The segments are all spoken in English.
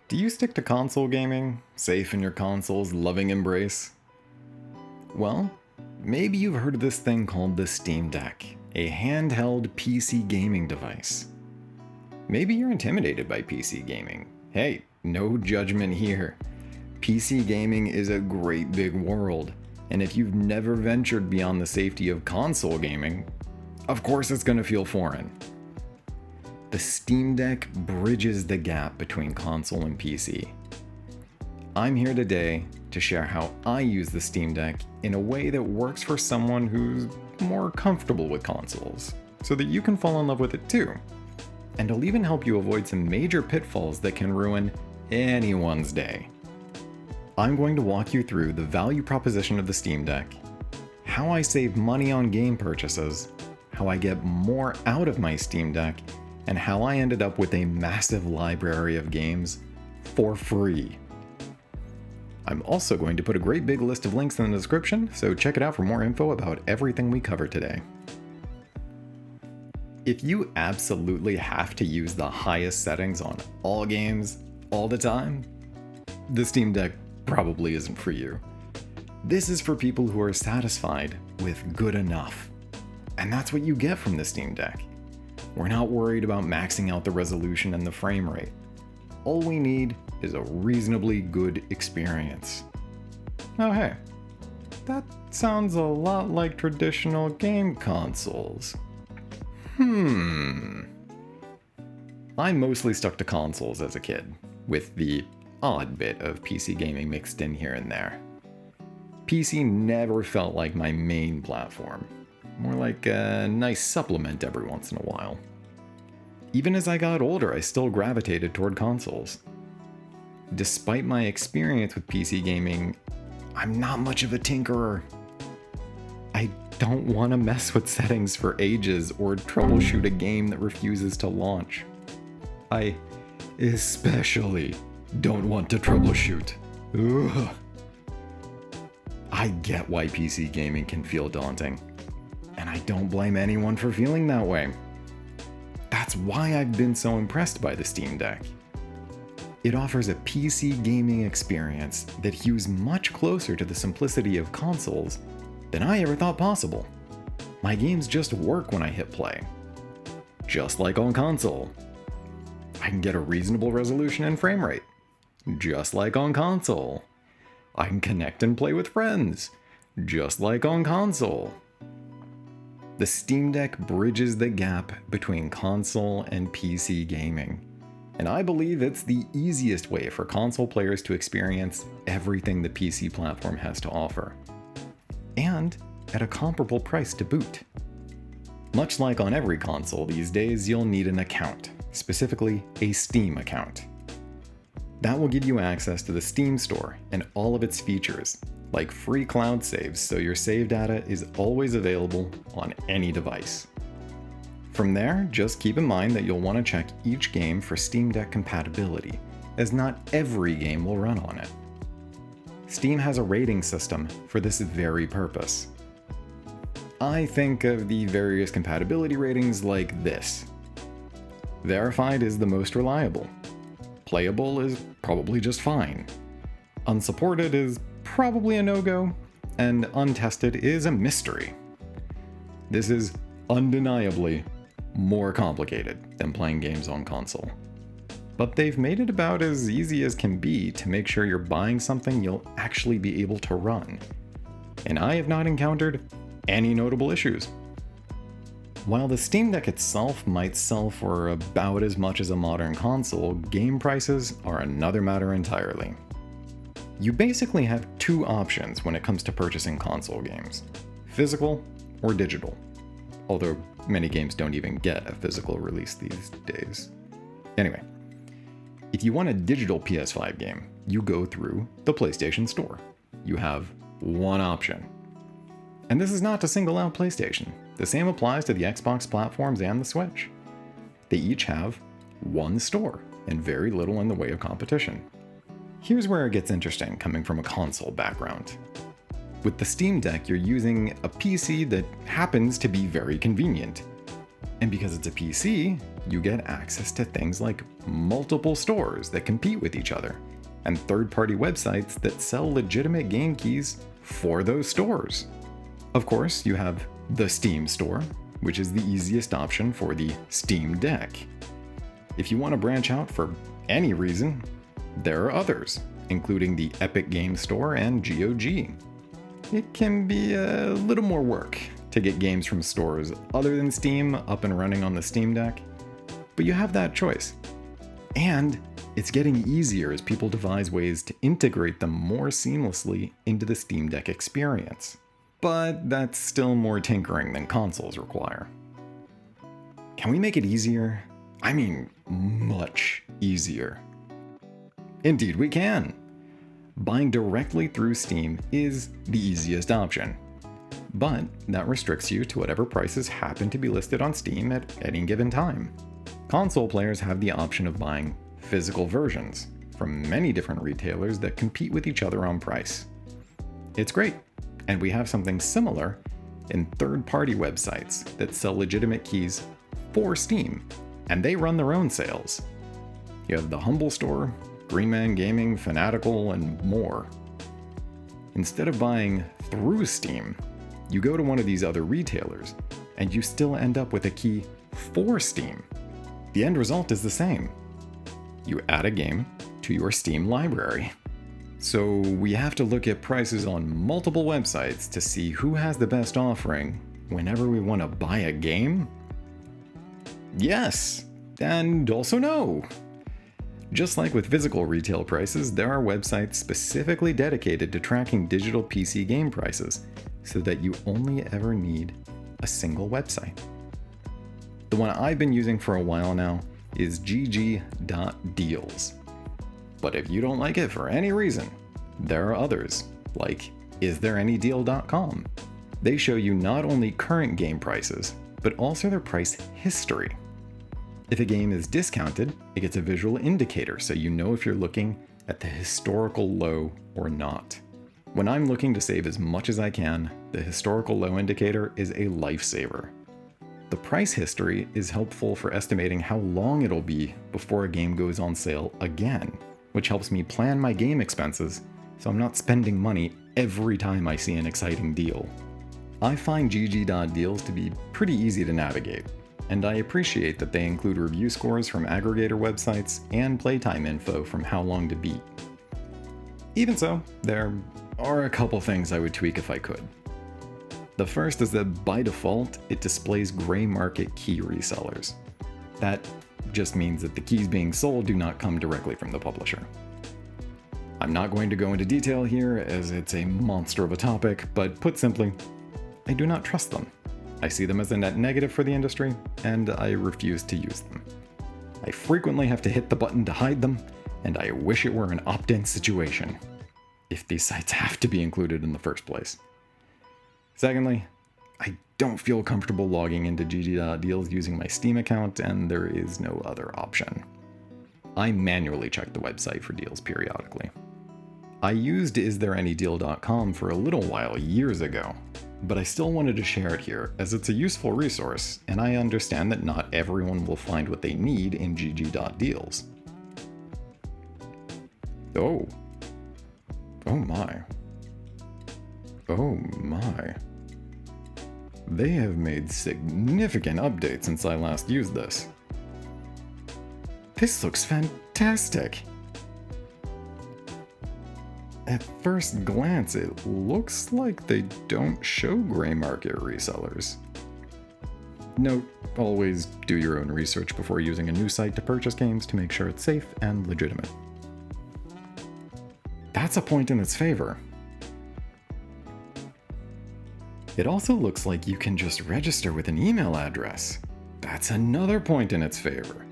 Do you stick to console gaming, safe in your console's loving embrace? Well, maybe you've heard of this thing called the Steam Deck, a handheld PC gaming device. Maybe you're intimidated by PC gaming. Hey, no judgment here. PC gaming is a great big world, and if you've never ventured beyond the safety of console gaming, of course it's going to feel foreign. The Steam Deck bridges the gap between console and PC. I'm here today to share how I use the Steam Deck in a way that works for someone who's more comfortable with consoles, so that you can fall in love with it too. And I'll even help you avoid some major pitfalls that can ruin anyone's day. I'm going to walk you through the value proposition of the Steam Deck, how I save money on game purchases, how I get more out of my Steam Deck, and how I ended up with a massive library of games for free. I'm also going to put a great big list of links in the description, so check it out for more info about everything we cover today. If you absolutely have to use the highest settings on all games, all the time, the Steam Deck probably isn't for you. This is for people who are satisfied with good enough. And that's what you get from the Steam Deck. We're not worried about maxing out the resolution and the frame rate. All we need is a reasonably good experience. Oh hey, that sounds a lot like traditional game consoles. I mostly stuck to consoles as a kid, with the odd bit of PC gaming mixed in here and there. PC never felt like my main platform. More like a nice supplement every once in a while. Even as I got older, I still gravitated toward consoles. Despite my experience with PC gaming, I'm not much of a tinkerer. I don't want to mess with settings for ages or troubleshoot a game that refuses to launch. I especially don't want to troubleshoot. Ugh. I get why PC gaming can feel daunting. And I don't blame anyone for feeling that way. That's why I've been so impressed by the Steam Deck. It offers a PC gaming experience that hews much closer to the simplicity of consoles than I ever thought possible. My games just work when I hit play. Just like on console. I can get a reasonable resolution and frame rate. Just like on console. I can connect and play with friends. Just like on console. The Steam Deck bridges the gap between console and PC gaming, and I believe it's the easiest way for console players to experience everything the PC platform has to offer, and at a comparable price to boot. Much like on every console these days, you'll need an account, specifically a Steam account. That will give you access to the Steam store and all of its features, like free cloud saves so your save data is always available on any device. From there, just keep in mind that you'll want to check each game for Steam Deck compatibility, as not every game will run on it. Steam has a rating system for this very purpose. I think of the various compatibility ratings like this. Verified is the most reliable. Playable is probably just fine. Unsupported is probably a no-go, and untested is a mystery. This is undeniably more complicated than playing games on console. But they've made it about as easy as can be to make sure you're buying something you'll actually be able to run. And I have not encountered any notable issues. While the Steam Deck itself might sell for about as much as a modern console, game prices are another matter entirely. You basically have two options when it comes to purchasing console games: physical or digital. Although many games don't even get a physical release these days. Anyway, if you want a digital PS5 game, you go through the PlayStation Store. You have one option. And this is not to single out PlayStation. The same applies to the Xbox platforms and the Switch. They each have one store and very little in the way of competition. Here's where it gets interesting coming from a console background. With the Steam Deck, you're using a PC that happens to be very convenient. And because it's a PC, you get access to things like multiple stores that compete with each other, and third-party websites that sell legitimate game keys for those stores. Of course, you have the Steam store, which is the easiest option for the Steam Deck. If you want to branch out for any reason, there are others, including the Epic Games Store and GOG. It can be a little more work to get games from stores other than Steam up and running on the Steam Deck, but you have that choice. And it's getting easier as people devise ways to integrate them more seamlessly into the Steam Deck experience. But that's still more tinkering than consoles require. Can we make it easier? I mean, much easier. Indeed we can. Buying directly through Steam is the easiest option, but that restricts you to whatever prices happen to be listed on Steam at any given time. Console players have the option of buying physical versions from many different retailers that compete with each other on price. It's great, and we have something similar in third-party websites that sell legitimate keys for Steam, and they run their own sales. You have the Humble Store, Green Man Gaming, Fanatical, and more. Instead of buying through Steam, you go to one of these other retailers, and you still end up with a key for Steam. The end result is the same. You add a game to your Steam library. So we have to look at prices on multiple websites to see who has the best offering whenever we want to buy a game? Yes, and also no. Just like with physical retail prices, there are websites specifically dedicated to tracking digital PC game prices so that you only ever need a single website. The one I've been using for a while now is gg.deals. But if you don't like it for any reason, there are others, like isthereanydeal.com. They show you not only current game prices, but also their price history. If a game is discounted, it gets a visual indicator so you know if you're looking at the historical low or not. When I'm looking to save as much as I can, the historical low indicator is a lifesaver. The price history is helpful for estimating how long it'll be before a game goes on sale again, which helps me plan my game expenses so I'm not spending money every time I see an exciting deal. I find gg.deals to be pretty easy to navigate, and I appreciate that they include review scores from aggregator websites and playtime info from How Long to Beat. Even so, there are a couple things I would tweak if I could. The first is that by default, it displays gray market key resellers. That just means that the keys being sold do not come directly from the publisher. I'm not going to go into detail here as it's a monster of a topic, but put simply, I do not trust them. I see them as a net negative for the industry, and I refuse to use them. I frequently have to hit the button to hide them, and I wish it were an opt-in situation, if these sites have to be included in the first place. Secondly, I don't feel comfortable logging into gg.deals using my Steam account, and there is no other option. I manually check the website for deals periodically. I used isthereanydeal.com for a little while years ago, but I still wanted to share it here as it's a useful resource, and I understand that not everyone will find what they need in gg.deals. Oh my. Oh my. They have made significant updates since I last used this. This looks fantastic! At first glance, it looks like they don't show gray market resellers. Note, always do your own research before using a new site to purchase games to make sure it's safe and legitimate. That's a point in its favor. It also looks like you can just register with an email address. That's another point in its favor.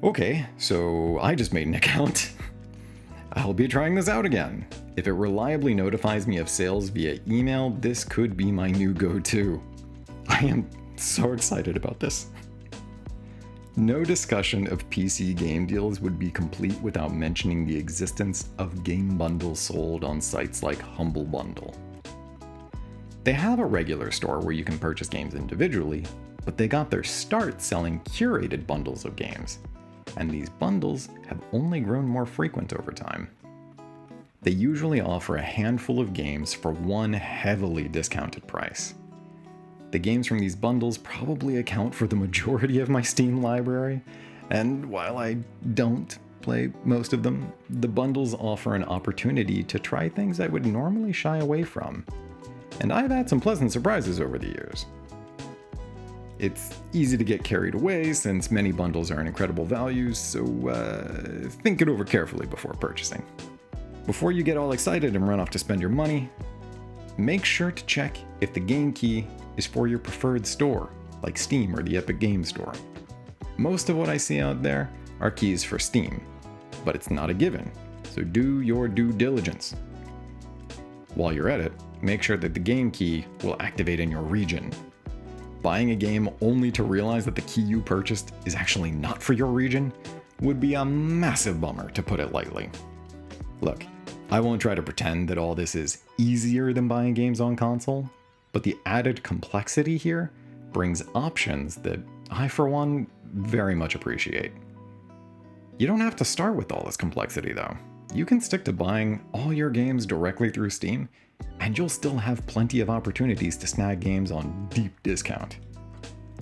Okay, so I just made an account. I'll be trying this out again. If it reliably notifies me of sales via email, this could be my new go-to. I am so excited about this. No discussion of PC game deals would be complete without mentioning the existence of game bundles sold on sites like Humble Bundle. They have a regular store where you can purchase games individually, but they got their start selling curated bundles of games, and these bundles have only grown more frequent over time. They usually offer a handful of games for one heavily discounted price. The games from these bundles probably account for the majority of my Steam library, and while I don't play most of them, the bundles offer an opportunity to try things I would normally shy away from, and I've had some pleasant surprises over the years. It's easy to get carried away since many bundles are an incredible value, so think it over carefully before purchasing. Before you get all excited and run off to spend your money, make sure to check if the game key is for your preferred store, like Steam or the Epic Games Store. Most of what I see out there are keys for Steam, but it's not a given, so do your due diligence. While you're at it, make sure that the game key will activate in your region. Buying a game only to realize that the key you purchased is actually not for your region would be a massive bummer, to put it lightly. Look, I won't try to pretend that all this is easier than buying games on console, but the added complexity here brings options that I, for one, very much appreciate. You don't have to start with all this complexity though. You can stick to buying all your games directly through Steam, and you'll still have plenty of opportunities to snag games on deep discount.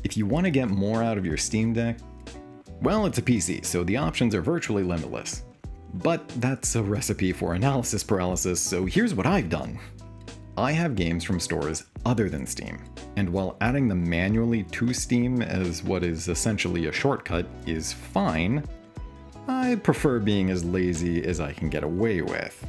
If you want to get more out of your Steam Deck, well, it's a PC, so the options are virtually limitless. But that's a recipe for analysis paralysis, so here's what I've done. I have games from stores other than Steam, and while adding them manually to Steam as what is essentially a shortcut is fine, I prefer being as lazy as I can get away with.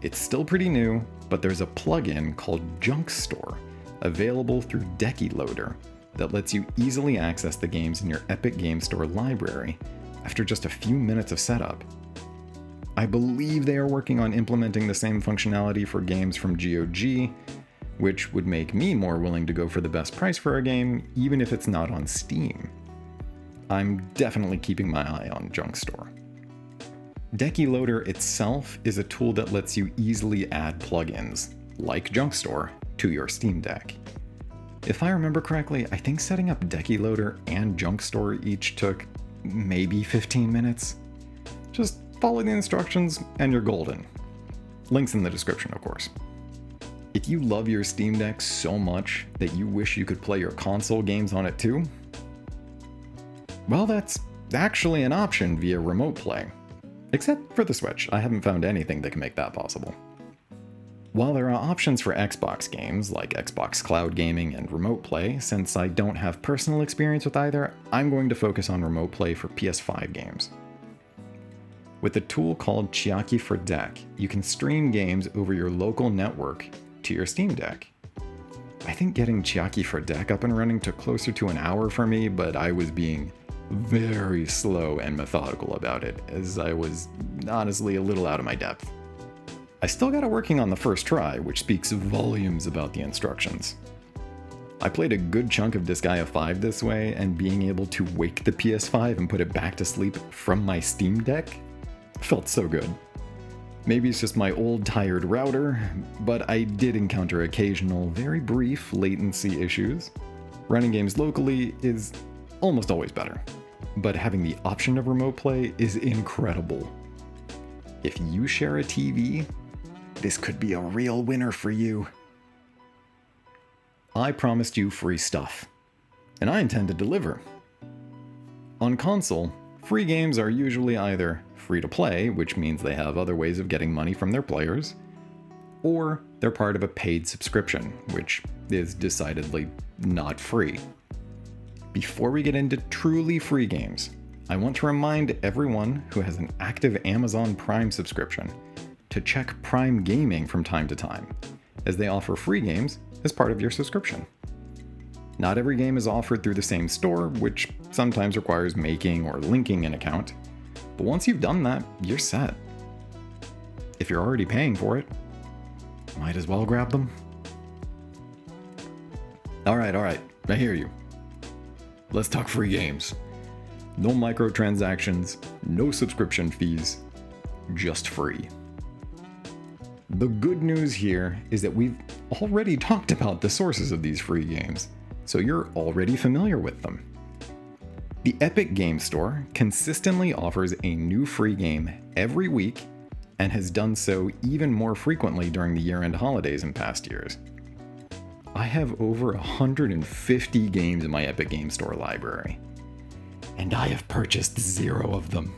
It's still pretty new, but there's a plugin called Junk Store, available through Decky Loader, that lets you easily access the games in your Epic Games Store library after just a few minutes of setup. I believe they are working on implementing the same functionality for games from GOG, which would make me more willing to go for the best price for a game, even if it's not on Steam. I'm definitely keeping my eye on Junk Store. Decky Loader itself is a tool that lets you easily add plugins, like Junk Store, to your Steam Deck. If I remember correctly, I think setting up Decky Loader and Junk Store each took maybe 15 minutes. Just follow the instructions and you're golden. Links in the description, of course. If you love your Steam Deck so much that you wish you could play your console games on it too, well, that's actually an option via Remote Play. Except for the Switch, I haven't found anything that can make that possible. While there are options for Xbox games, like Xbox Cloud Gaming and Remote Play, since I don't have personal experience with either, I'm going to focus on Remote Play for PS5 games. With a tool called Chiaki for Deck, you can stream games over your local network to your Steam Deck. I think getting Chiaki for Deck up and running took closer to an hour for me, but I was being very slow and methodical about it, as I was honestly a little out of my depth. I still got it working on the first try, which speaks volumes about the instructions. I played a good chunk of Disgaea 5 this way, and being able to wake the PS5 and put it back to sleep from my Steam Deck felt so good. Maybe it's just my old tired router, but I did encounter occasional, very brief latency issues. Running games locally is almost always better, but having the option of Remote Play is incredible. If you share a TV, this could be a real winner for you. I promised you free stuff, and I intend to deliver. On console, free games are usually either free to play, which means they have other ways of getting money from their players, or they're part of a paid subscription, which is decidedly not free. Before we get into truly free games, I want to remind everyone who has an active Amazon Prime subscription to check Prime Gaming from time to time, as they offer free games as part of your subscription. Not every game is offered through the same store, which sometimes requires making or linking an account, but once you've done that, you're set. If you're already paying for it, might as well grab them. Alright, I hear you. Let's talk free games. No microtransactions, no subscription fees, just free. The good news here is that we've already talked about the sources of these free games, so you're already familiar with them. The Epic Game Store consistently offers a new free game every week and has done so even more frequently during the year-end holidays in past years. I have over 150 games in my Epic Game Store library, and I have purchased 0 of them.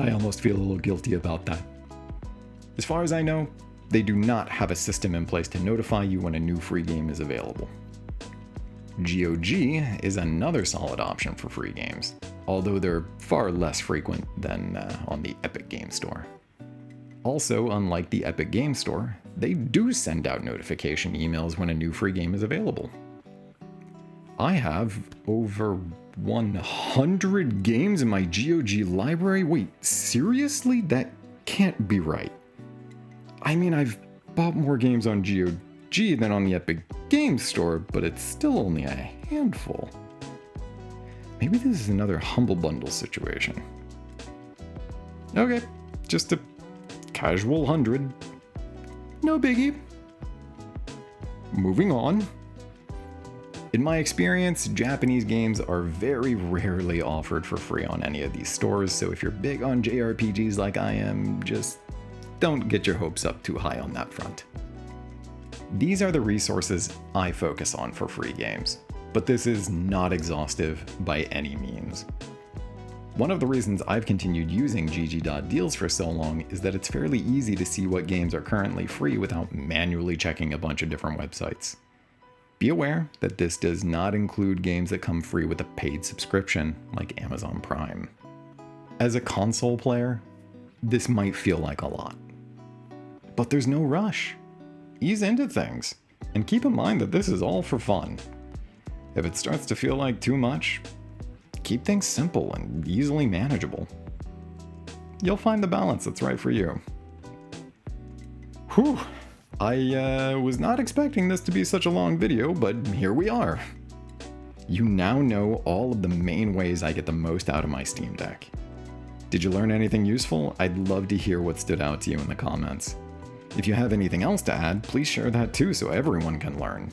I almost feel a little guilty about that. As far as I know, they do not have a system in place to notify you when a new free game is available. GOG is another solid option for free games, although they're far less frequent than on the Epic Game Store. Also, unlike the Epic Game Store, they do send out notification emails when a new free game is available. I have over 100 games in my GOG library. Wait, seriously? That can't be right. I mean, I've bought more games on GOG than on the Epic Game Store, but it's still only a handful. Maybe this is another Humble Bundle situation. Okay, just a casual 100. No biggie. Moving on. In my experience, Japanese games are very rarely offered for free on any of these stores, so if you're big on JRPGs like I am, just don't get your hopes up too high on that front. These are the resources I focus on for free games, but this is not exhaustive by any means. One of the reasons I've continued using GG.deals for so long is that it's fairly easy to see what games are currently free without manually checking a bunch of different websites. Be aware that this does not include games that come free with a paid subscription like Amazon Prime. As a console player, this might feel like a lot. But there's no rush. Ease into things, and keep in mind that this is all for fun. If it starts to feel like too much, keep things simple and easily manageable. You'll find the balance that's right for you. Whew, I was not expecting this to be such a long video, but here we are. You now know all of the main ways I get the most out of my Steam Deck. Did you learn anything useful? I'd love to hear what stood out to you in the comments. If you have anything else to add, please share that too so everyone can learn.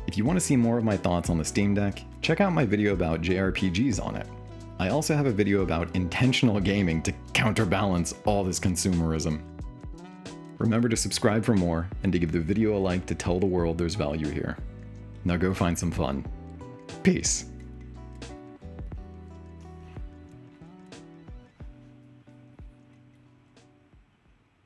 If you want to see more of my thoughts on the Steam Deck, check out my video about JRPGs on it. I also have a video about intentional gaming to counterbalance all this consumerism. Remember to subscribe for more and to give the video a like to tell the world there's value here. Now go find some fun. Peace.